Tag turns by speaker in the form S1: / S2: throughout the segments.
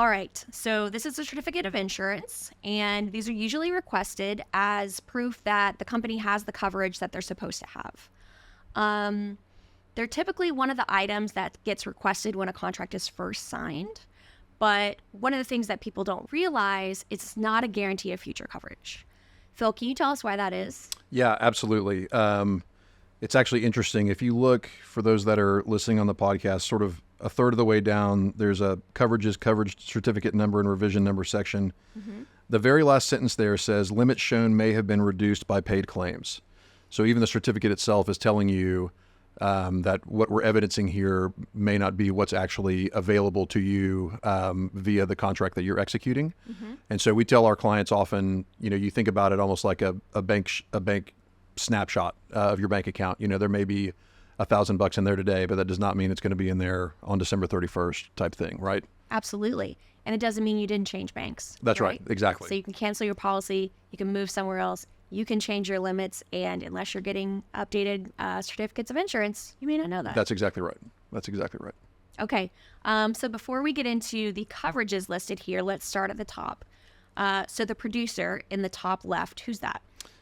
S1: All right, so this is a certificate of insurance, and these are usually requested as proof that the company has the coverage that they're supposed to have. They're typically one of the items that gets requested when a contract is first signed, but one of the things that people don't realize, it's not a guarantee of future coverage. Phil, can you tell us why that is?
S2: Yeah, absolutely. It's actually interesting. If you look, for those that are listening on the podcast, sort of a third of the way down, there's a coverage certificate number and revision number section. Mm-hmm. The very last sentence there says, limits shown may have been reduced by paid claims. So even the certificate itself is telling you that what we're evidencing here may not be what's actually available to you via the contract that you're executing. Mm-hmm. And so we tell our clients often, you think about it almost like a bank snapshot of your bank account. There may be $1,000 in there today, but that does not mean it's going to be in there on December 31st type thing, right?
S1: Absolutely. And it doesn't mean you didn't change banks.
S2: That's right. Exactly.
S1: So you can cancel your policy, you can move somewhere else, you can change your limits, and unless you're getting updated certificates of insurance, you may not know that.
S2: That's exactly right.
S1: Okay. So before we get into the coverages listed here, let's start at the top. So the producer in the top left, who's that?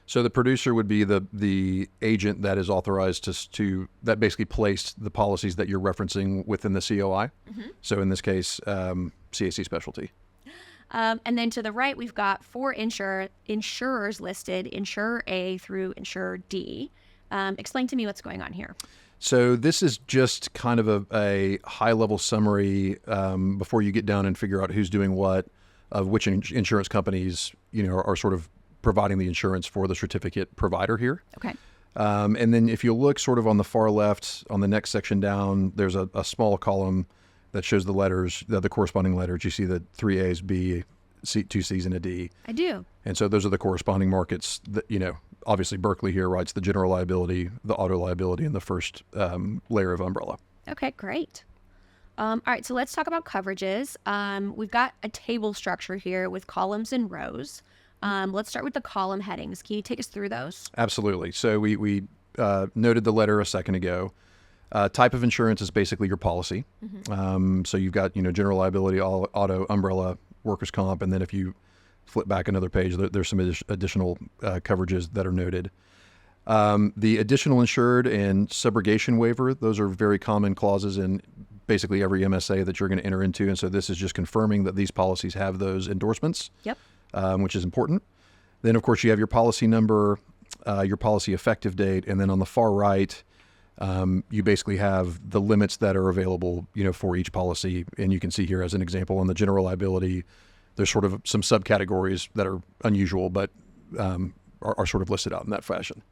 S2: So the producer would be the agent that is authorized to that basically placed the policies that you're referencing within the COI. Mm-hmm. So in this case, CAC Specialty.
S1: And then to the right, we've got 4 insurers listed, Insurer A through Insurer D. Explain to me what's going on here.
S2: So this is just kind of a high-level summary before you get down and figure out who's doing what, of which insurance companies are sort of providing the insurance for the certificate provider here.
S1: Okay.
S2: And then if you look sort of on the far left, on the next section down, there's a small column that shows the letters, the corresponding letters. You see the 3 A's, B, C, 2 C's, and a D.
S1: I do.
S2: And so those are the corresponding markets that, obviously Berkeley here writes the general liability, the auto liability, and the first layer of umbrella.
S1: Okay, great. All right, so let's talk about coverages. We've got a table structure here with columns and rows. Let's start with the column headings. Can you take us through those?
S2: Absolutely. So we noted the letter a second ago. Type of insurance is basically your policy. Mm-hmm. So you've got, general liability, auto, umbrella, workers' comp, and then if you flip back another page, there's some additional coverages that are noted. The additional insured and subrogation waiver, those are very common clauses in basically every MSA that you're going to enter into. And so this is just confirming that these policies have those endorsements.
S1: Yep.
S2: Which is important. Then, of course, you have your policy number, your policy effective date, and then on the far right, you basically have the limits that are available, for each policy. And you can see here as an example on the general liability, there's sort of some subcategories that are unusual, but are sort of listed out in that fashion.